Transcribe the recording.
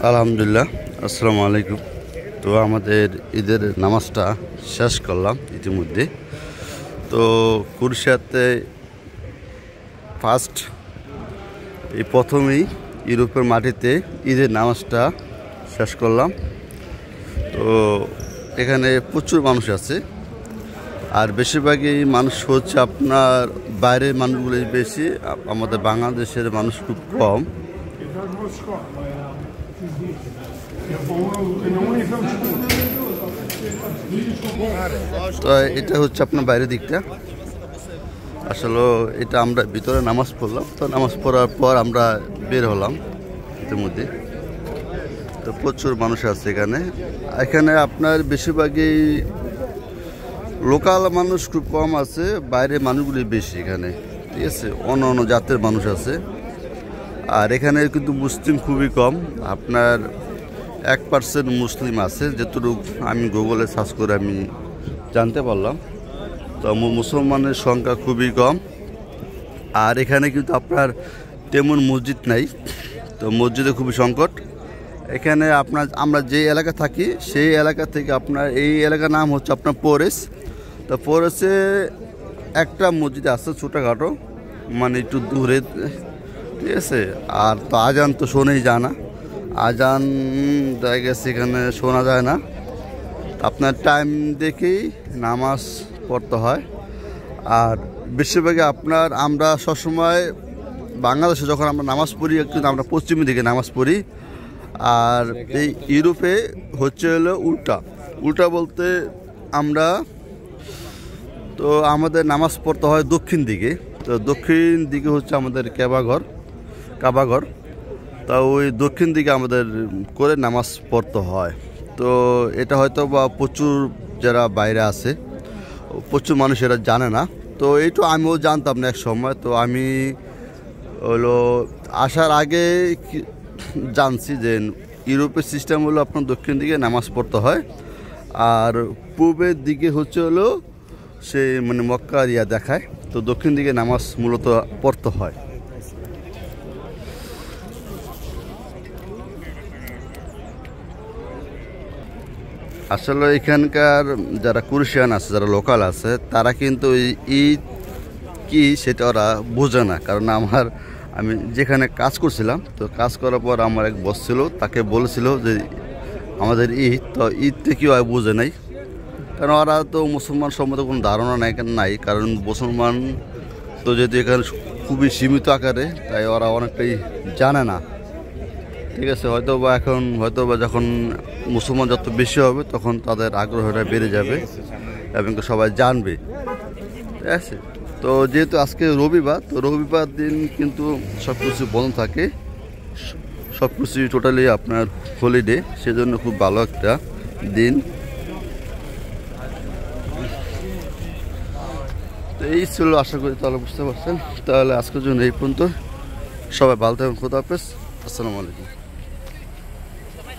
আলহামদুলিল্লাহ, আসসালামু আলাইকুম। তো আমাদের ঈদের নামাজটা শেষ করলাম ইতিমধ্যে। তো কুরশিয়াতে এই প্রথমেই ইউরোপের মাটিতে ঈদের নামাজটা শেষ করলাম। তো এখানে প্রচুর মানুষ আছে, আর বেশিরভাগই মানুষ হচ্ছে আপনার বাইরের মানুষগুলোই বেশি, আমাদের বাংলাদেশের মানুষ খুব কম। তো এটা হচ্ছে আপনার বাইরের দিকটা। আসলে এটা আমরা ভিতরে নামাজ পড়লাম, তো নামাজ পড়ার পর আমরা বের হলাম ইতিমধ্যে। তো প্রচুর মানুষ আছে এখানে আপনার বেশিরভাগই লোকাল মানুষ খুব কম আছে, বাইরের মানুষগুলি বেশি এখানে, ঠিক আছে। অন্য অন্য জাতের মানুষ আছে, আর এখানে কিন্তু মুসলিম খুবই কম। আপনার 1% মুসলিম আছে, যেটুকু আমি গুগলে সার্চ করে আমি জানতে পারলাম। তো মুসলমানের সংখ্যা খুবই কম, আর এখানে কিন্তু আপনার তেমন মসজিদ নাই, তো মসজিদে খুবই সংকট। এখানে আমরা যে এলাকা থাকি সেই এলাকা থেকে আপনার এই এলাকার নাম হচ্ছে আপনার পরেশ। তো পরেশে একটা মসজিদ আছে ছোটোখাটো, মানে একটু দূরে, ঠিক আছে। আর তো আজান তো শোনেই যায় না, আজান দেখা গেছে এখানে শোনা যায় না। আপনার টাইম দেখেই নামাজ পড়তে হয়। আর বেশিরভাগই আমরা সবসময় বাংলাদেশে যখন আমরা নামাজ পড়ি, কিন্তু আমরা পশ্চিমের দিকে নামাজ পড়ি। আর এই ইউরোপে হচ্ছে হলো উল্টা বলতে আমাদের নামাজ পড়তে হয় দক্ষিণ দিকে। তো দক্ষিণ দিকে হচ্ছে আমাদের কাবাঘর। তা ওই দক্ষিণ দিকে আমাদের করে নামাজ পড়তে হয়। তো এটা হয়তো বা প্রচুর যারা বাইরে আছে, প্রচুর মানুষ এরা জানে না। তো এইটু আমিও জানতাম না এক সময়। তো আমি আসার আগে জানছি যে ইউরোপের সিস্টেম হলো আপনার দক্ষিণ দিকে নামাজ পড়তে হয়, আর পূর্বের দিকে হচ্ছে সেই মানে মক্কা দেখায়। তো দক্ষিণ দিকে নামাজ মূলত পড়তে হয়। আসলে এখানকার যারা কুরশিয়ান আছে, যারা লোকাল আছে, তারা কিন্তু ঈদ কি সেটা ওরা বোঝে না। কারণ আমি যেখানে কাজ করছিলাম, তো কাজ করার পর আমার এক বস ছিল, তাকে বলেছিল যে আমাদের ঈদ, তো ঈদটা কি হয় বোঝে নাই। কারণ ওরা তো মুসলমান সম্বন্ধে কোনো ধারণা নাই, কারণ মুসলমান তো যেহেতু এখানে খুবই সীমিত আকারে, তাই ওরা অনেকটাই জানে না, ঠিক আছে। হয়তো বা যখন মুসলমান যত বেশি হবে, তখন তাদের আগ্রহটা বেড়ে যাবে এবং সবাই জানবে, ঠিক আছে। তো যেহেতু আজকে রবিবার, তো রবিবার দিন কিন্তু সব কিছু বন্ধ থাকে, সব কিছু টোটালি আপনার হলিডে, সেজন্য খুব ভালো একটা দিন। তো এই ছিল, আশা করি তাহলে বুঝতে পারছেন। তাহলে আজকের জন্য এই পর্যন্ত, সবাই ভালো থাকুন, খোদা হাফেজ, আসসালামু আলাইকুম।